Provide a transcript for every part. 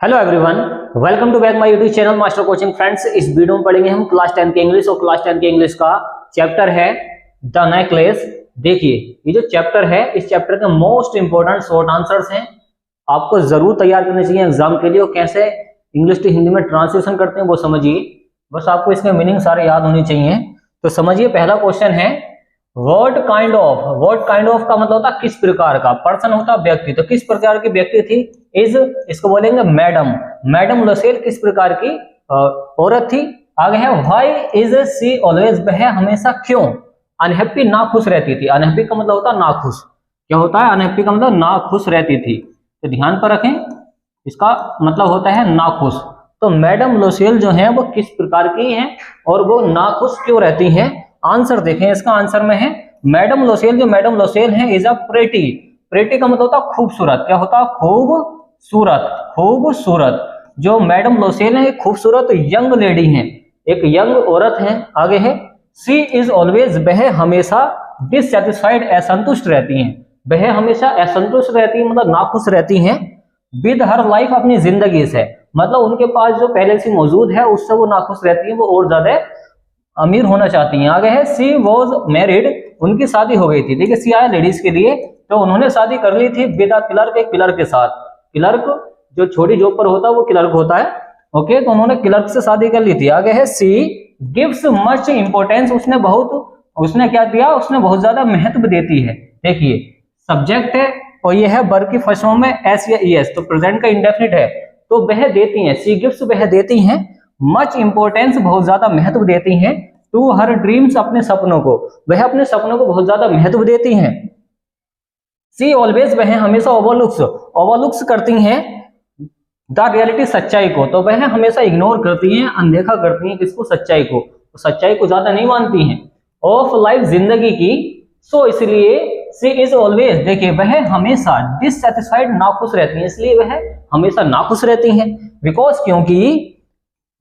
Hello everyone, welcome to back my YouTube channel Master Coaching. Friends, इस video में पढ़ेंगे हम क्लास 10 के इंग्लिश और क्लास 10 के इंग्लिश का चैप्टर है द नेकलेस। देखिए, ये जो चैप्टर है, इस चैप्टर के मोस्ट इंपोर्टेंट शॉर्ट आंसर्स हैं, आपको जरूर तैयार करने चाहिए एग्जाम के लिए। और कैसे इंग्लिश टू हिंदी में ट्रांसलेशन करते हैं वो समझिए, बस आपको इसके मीनिंग सारे याद होने चाहिए। तो समझिए, पहला क्वेश्चन है व्हाट काइंड ऑफ का मतलब होता है किस प्रकार का। पर्सन होता व्यक्ति, तो किस प्रकार की व्यक्ति थी। इज, इसको बोलेंगे मैडम लोसेल किस प्रकार की औरत थी। आगे है व्हाई इज सी ऑलवेज, वह हमेशा क्यों अनहैप्पी नाखुश रहती थी। अनहैप्पी का मतलब होता है नाखुश। क्या होता है अनहैप्पी का मतलब? नाखुश रहती थी। तो ध्यान पर रखें, इसका मतलब होता है नाखुश। तो मैडम लोसेल जो है वो किस प्रकार की है और वो नाखुश क्यों रहती है। आंसर देखें, इसका आंसर में है मैडम लोसेल, जो मैडम लोसेल है इज अ प्रेटी का मतलब होता है खूबसूरत। क्या होता है? खूबसूरत। जो मैडम लोसेल है खूबसूरत यंग लेडी है, एक यंग औरत है। आगे है सी इज ऑलवेज, वह हमेशा डिससेटिस्फाइड असंतुष्ट रहती हैं। वह हमेशा असंतुष्ट रहती है मतलब नाखुश रहती हैं। विद हर लाइफ, अपनी जिंदगी से, मतलब उनके पास जो पहले से मौजूद है उससे वो नाखुश रहती है, वो और ज्यादा अमीर होना चाहती हैं। आगे है सी वॉज मैरिड, उनकी शादी हो गई थी। देखिए, सी आया लेडीज के लिए, तो उन्होंने शादी कर ली थी विद अ क्लर्क, एक क्लर्क के साथ। क्लर्क जो छोटी जॉब पर होता है वो क्लर्क होता है। ओके, तो उन्होंने क्लर्क से शादी कर ली थी। आगे है सी गिव्स मच इंपोर्टेंस, उसने क्या दिया, उसने बहुत ज्यादा महत्व देती है। देखिए, सब्जेक्ट है और ये है वर्ब की फर्स्ट फॉर्म में एस या ईएस, तो प्रेजेंट का इंडेफिनिट है। तो वह देती हैं, सी गिव्स, वह देती हैं मच इंपोर्टेंस, बहुत ज्यादा महत्व देती हैं टू हर ड्रीम्स, अपने सपनों को। वह अपने सपनों को बहुत ज्यादा महत्व देती हैं। सी ऑलवेज, वह हमेशा ओवरलुक्स करती हैं द रियलिटी, सच्चाई को। तो वह हमेशा इग्नोर करती हैं, अनदेखा करती हैं किसको? सच्चाई को। तो सच्चाई को ज्यादा नहीं मानती हैं। ऑफ लाइफ, जिंदगी की। सो इसलिए सी इज ऑलवेज, देखिए वह हमेशा डिससेटिस्फाइड, नाखुश रहती हैं, इसलिए वह हमेशा नाखुश रहती हैं। बिकॉज, क्योंकि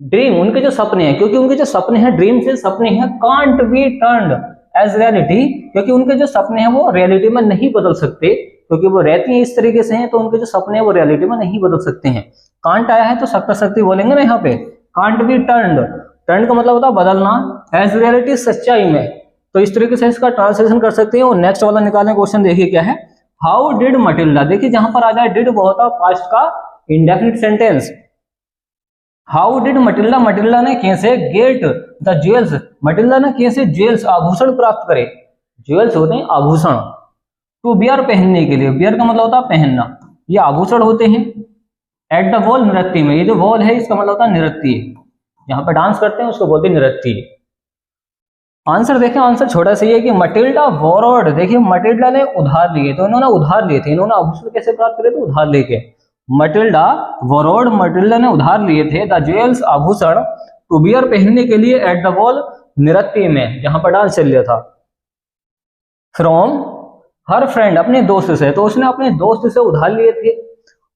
ड्रीम, उनके जो सपने हैं, क्योंकि उनके जो सपने हैं, ड्रीम से सपने हैं, can't be turned as reality, क्योंकि उनके जो सपने हैं वो रियलिटी में नहीं बदल सकते, क्योंकि वो रहती हैं इस तरीके से हैं, तो उनके जो सपने हैं वो रियलिटी में नहीं बदल सकते हैं। कांट आया है तो शक्ति बोलेंगे ना यहाँ पे, कांट बी टर्न्ड। टर्न का मतलब होता है बदलना, एज रियलिटी, सच्चाई में। तो इस तरीके से इसका ट्रांसलेशन कर सकते हैं। और नेक्स्ट वाला निकालने क्वेश्चन देखिए क्या है। हाउ डिड मटिल्डा, देखिए जहां पर आ जाए डिड वो होता है पास्ट का indefinite sentence. How did Matilda, Matilda ने कैसे गेट द ज्वेल्स, मटिल्डा ने कैसे ज्वेल्स, आभूषण प्राप्त करे। ज्वेल्स होते हैं आभूषण। टू बियर, पहनने के लिए। बियर का मतलब होता है पहनना, ये आभूषण होते हैं। एट द वॉल, नृत्य में। ये जो वॉल है इसका मतलब होता है नृत्य, जहां पर डांस करते हैं उसको बोलते हैं नृत्य। आंसर देखें, आंसर छोटा सा है कि मटिल्डा बोरोड, देखिए मटिल्डा ने उधार लिए, तो इन्होंने उधार लिए थे। इन्होंने आभूषण कैसे प्राप्त करे? तो उधार लेके। मटिल्डा बोरोड, मटिल्डा ने उधार लिए थे द ज्वेल्स, आभूषण, टू बियर, पहनने के लिए, एट द वॉल, नृत्य में, जहां पर डांस चल रहा था। फ्रॉम हर फ्रेंड, अपने दोस्त से, तो उसने अपने दोस्त से उधार लिए थे।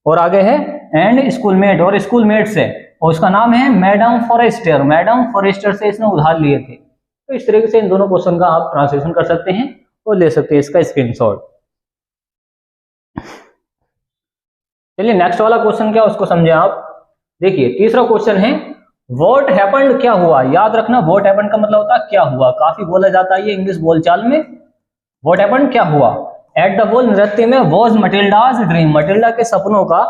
और आगे है एंड स्कूलमेट, और स्कूलमेट से, और उसका नाम है मैडम फॉरेस्टर, मैडम फॉरेस्टर से इसने उधार लिए थे। तो इस तरीके से इन दोनों क्वेश्चन का आप ट्रांसलेशन कर सकते हैं और ले सकते हैं इसका स्क्रीनशॉट। चलिए नेक्स्ट वाला क्वेश्चन क्या उसको समझे आप। देखिए, तीसरा क्वेश्चन है व्हाट हैपेंड, क्या हुआ। याद रखना, व्हाट हैपेंड का मतलब होता है क्या हुआ, काफी बोला जाता है ये इंग्लिश बोलचाल में। व्हाट हैपेंड, क्या हुआ। एट द वॉल, नृत्य में, वॉज मटिल्डाज ड्रीम, मटिल्डा के सपनों का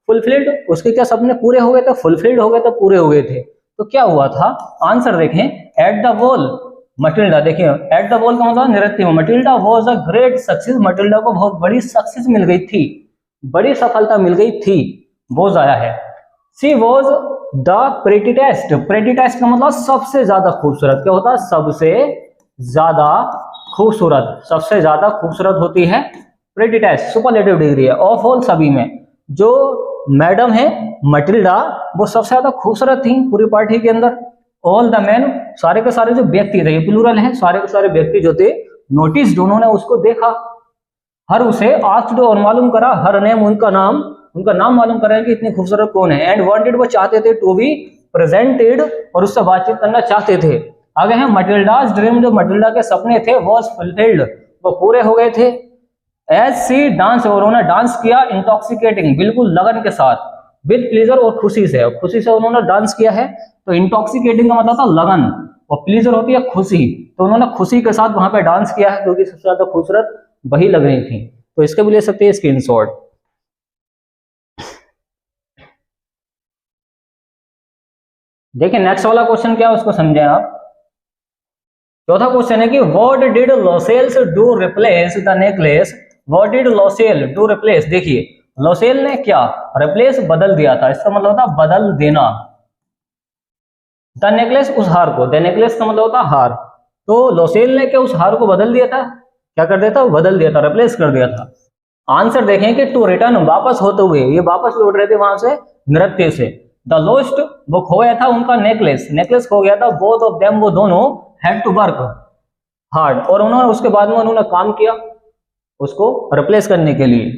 फुलफिल्ड, उसके क्या सपने पूरे हो गए थे? फुलफिल्ड हो गए थे, पूरे हो गए थे। तो क्या हुआ था? आंसर देखें, एट द वॉल मटिल्डा, देखिए एट द वॉल का मतलब नृत्य में, Matilda was a great success, Matilda को बहुत बड़ी सक्सेस मिल गई थी, बड़ी सफलता मिल गई थी, वॉज आया है। सी वॉज द प्रेटीटेस्ट, प्रेटीटेस्ट का मतलब सबसे ज्यादा खूबसूरत। क्या होता है? सबसे ज्यादा खूबसूरत, सबसे ज्यादा खूबसूरत होती है प्रेटीटेस्ट, सुपरलेटिव डिग्री है, ऑफ ऑल, सभी में। जो मैडम है मटिल्डा, वो सबसे ज्यादा खूबसूरत थी पूरी पार्टी के अंदर। ऑल द मैन, सारे के सारे जो व्यक्ति थे, प्लूरल है, सारे के सारे व्यक्ति जो थे, नोटिस, उन्होंने उसको देखा। हर उसे आस्क्ड, और मालूम करा, हर नेम, उनका नाम मालूम करा कि इतनी खूबसूरत कौन है। एंड वांटेड, वो चाहते थे, टू बी प्रेजेंटेड, और उससे बातचीत करना चाहते थे। आगे है मटिल्डाज ड्रीम, जो मटिल्डा के सपने थे, वॉज फुलफिल्ड, वो पूरे हो गए थे। एज सी डांस, और उन्होंने डांस किया, इंटॉक्सिकेटिंग, बिल्कुल लगन के साथ, विद प्लीजर और खुशी से, खुशी से उन्होंने डांस किया है। तो इंटॉक्सिकेटिंग का मतलब था लगन, और प्लीजर होती है खुशी, तो उन्होंने खुशी के साथ वहां पे डांस किया है क्योंकि सबसे ज्यादा खूबसूरत वही लग रही थी। तो इसके भी ले सकते हैं स्क्रीनशॉट। देखिए नेक्स्ट वाला क्वेश्चन क्या है उसको समझें आप। चौथा क्वेश्चन है कि what did Loisels do replace the necklace, what did Loisel do replace. देखिए लोसेल ने क्या रिप्लेस बदल दिया था, इसका मतलब होता बदल देना, द नेकलेस उस हार को, द नेकलेस का मतलब होता हार। तो लोसेल ने क्या उस हार को बदल दिया था, क्या कर दिया था, बदल दिया था, रिप्लेस कर दिया था। आंसर देखें कि टू रिटर्न वापस होते हुए, ये वापस लौट रहे थे वहां से नृत्य से। द लोस्ट वो खोया था उनका नेकलेस, नेकलेस खो गया था। बोथ ऑफ देम वो दोनों हैड टू वर्क हार्ड, और उन्होंने उसके बाद में उन्होंने काम किया उसको रिप्लेस करने के लिए।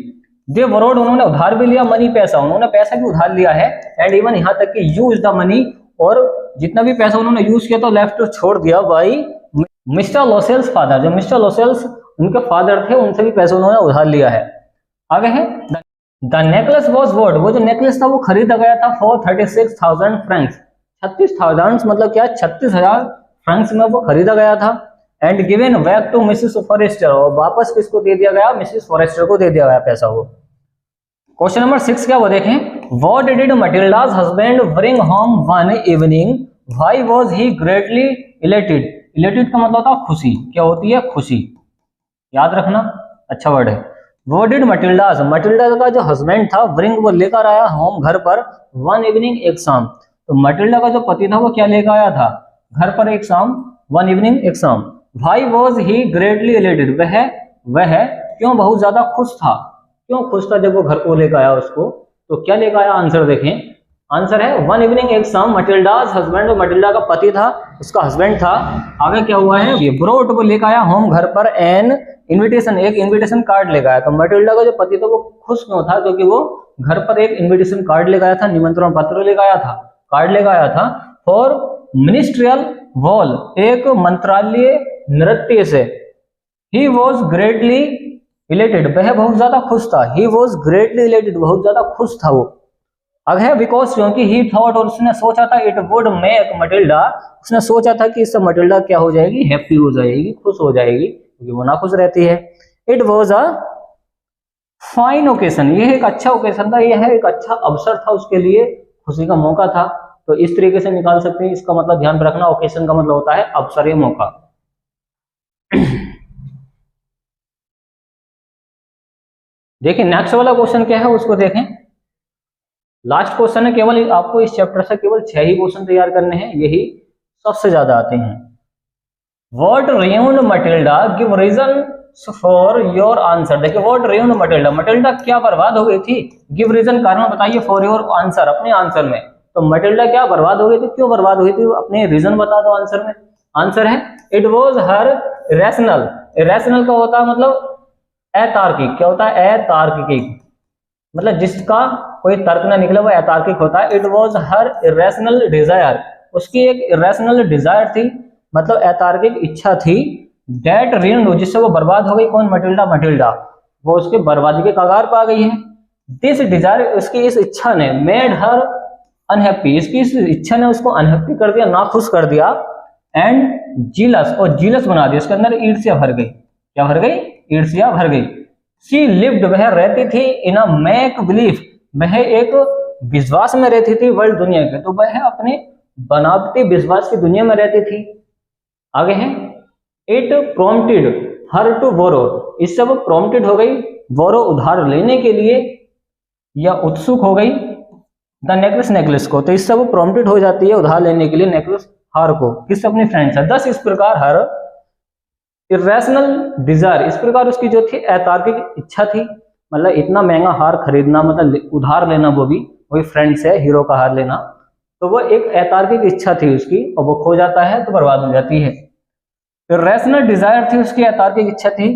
दे बोरोड उन्होंने उधार भी लिया, मनी पैसा, उन्होंने पैसा भी उधार लिया है। एंड इवन यहाँ तक कि यूज द मनी, और जितना भी पैसा उन्होंने यूज किया तो लेफ्ट छोड़ दिया बाई मिस्टर लोसेल्स फादर, जो मिस्टर लोसेल्स उनके फादर थे उनसे भी पैसा उन्होंने उधार लिया है। आगे है द नेकलेस वॉज वॉट, वो जो नेकलेस था वो खरीदा गया था फॉर 36,000 फ्रैंक्स, 36,000 मतलब क्या 36,000 फ्रैंक्स में वो खरीदा गया था। And given back to Mrs Forrester, और वापस किसको दे दिया गया, मिसेस फॉरेस्टर को दे दिया गया पैसा वो। क्वेश्चन नंबर 6 क्या वो देखें, what did Matilda's husband bring home one evening, why was he greatly elated. Elated का मतलब होता है खुशी, क्या होती है खुशी, याद रखना अच्छा वर्ड है। व्हाट डिड मटिल्डा's, मटिल्डा का जो हस्बैंड था ब्रिंग वो लेकर आया होम घर पर, वन इवनिंग एक शाम। तो मटिल्डा का जो पति था वो क्या लेकर आया था घर पर एक शाम, वन इवनिंग एक शाम। Why was he greatly elated, वह क्यों बहुत ज्यादा खुश था, क्यों खुश था जब वो घर को लेकर आया उसको, तो क्या लेकर आया, आंसर देखें। आंसर है वन इवनिंग एक शाम मटिल्डा's हस्बैंड, मटिल्डा का पति था उसका हस्बैंड था। आगे क्या हुआ है, ये ब्रोट को लेकर आया होम घर पर एन इनविटेशन, एक इनविटेशन कार्ड लेकर आया। तो मटिल्डा का जो पति था वो खुश क्यों था, क्योंकि वो घर पर एक इनविटेशन कार्ड लेकर आया था, निमंत्रण पत्र लेकर आया था, कार्ड लेकर आया था फॉर मिनिस्ट्रियल बॉल, एक मंत्रालय नृत्य से। ही वॉज ग्रेटली इलेटेड, वह बहुत ज्यादा खुश था, ही वॉज ग्रेटली इलेटेड बहुत ज्यादा खुश था वो। अब है बिकॉज क्योंकि ही थॉट, और उसने सोचा था इट वुड मेक मटिल्डा, उसने सोचा था कि इससे मटिल्डा क्या हो जाएगी, हैप्पी हो जाएगी, खुश हो जाएगी, क्योंकि वो ना खुश रहती है। It was a fine occasion, यह एक अच्छा ओकेशन था, यह एक अच्छा अवसर था उसके लिए, खुशी का मौका था। तो इस तरीके से निकाल सकते हैं, इसका मतलब ध्यान रखना, ओकेशन का मतलब होता है अवसर या मौका। देखिए नेक्स्ट वाला क्वेश्चन क्या है उसको देखें। लास्ट क्वेश्चन है, केवल आपको इस चैप्टर से केवल 6 ही क्वेश्चन तैयार करने हैं, यही सबसे ज्यादा आते हैं। What ruined Matilda, give reason for your answer. देखिए व्हाट ruined मटिल्डा, मटिल्डा क्या बर्बाद हो गई थी, गिव रीजन कारण बताइए फॉर योर आंसर, अपने आंसर में। तो मटिल्डा क्या बर्बाद हो गई थी, क्यों बर्बाद हुई थी, अपने रीजन बता दो आंसर में। आंसर है it was her irrational, irrational का होता है मतलब अतार्किक, क्या होता है अतार्किक, मतलब जिसका कोई तर्क ना निकले वो अतार्किक होता है। It was her irrational desire, उसकी एक इरेशनल डिजायर थी, मतलब अतार्किक इच्छा थी। डेट रियन, जिससे वो बर्बाद हो गई, कौन मटिल्डा, मटिल्डा वो उसके बर्बादी के कगार पर आ गई है। दिस डिजायर, उसकी इस इच्छा ने मेड हर अनहैप्पी, इसकी इस इच्छा ने उसको अनहैप्पी कर दिया, नाखुश कर दिया। एंड जीलस, और जीलस बना दिया, उसके अंदर ईर्ष्या भर गई, क्या भर गई, ईर्ष्या भर गई। शी लिव्ड, वह रहती थी इन अ मेक बिलीफ, वह एक विश्वास में रहती थी वर्ल्ड दुनिया के, तो वह अपने बनावटी विश्वास की दुनिया में रहती थी। आगे है इट प्रोम्प्टेड हर टू बोरो, इससे वो प्रोम्प्टेड हो गई बोरो उधार लेने के लिए, या उत्सुक हो गई द नेकलेस, नेकलेस को, तो इससे वो प्रोम्प्टेड हो जाती है उधार लेने के लिए नेकलेस हार को, किससे, अपनी फ्रेंड से। दस इस प्रकार हर इरेशनल डिजायर, इस प्रकार उसकी जो थी अतार्किक इच्छा थी, मतलब इतना महंगा हार खरीदना, मतलब उधार लेना, वो भी वही फ्रेंड से हीरो का हार लेना, तो वो एक अतार्किक इच्छा थी उसकी, और वो खो जाता है तो बर्बाद हो जाती है। इरेशनल डिजायर थी उसकी, अतार्किक इच्छा थी।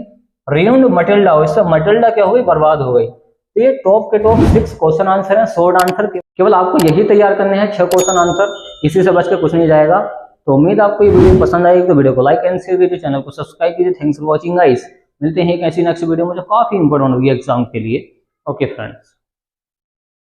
ruined मटिल्डा, इससे मटिल्डा क्या हो गई, बर्बाद हो गई। तो ये टॉप के टॉप 6 क्वेश्चन आंसर हैं, शॉर्ट आंसर, केवल आपको यही तैयार करने हैं 6 क्वेश्चन आंसर, इसी से बच के कुछ नहीं जाएगा। तो उम्मीद आपको ये वीडियो पसंद आएगी, तो वीडियो को लाइक एंड शेयर कीजिए, चैनल को सब्सक्राइब कीजिए। थैंक्स फॉर वॉचिंग गाइस, मिलते हैं एक ऐसी नेक्स्ट वीडियो में जो काफी इंपॉर्टेंट होगी एग्जाम के लिए। Okay friends.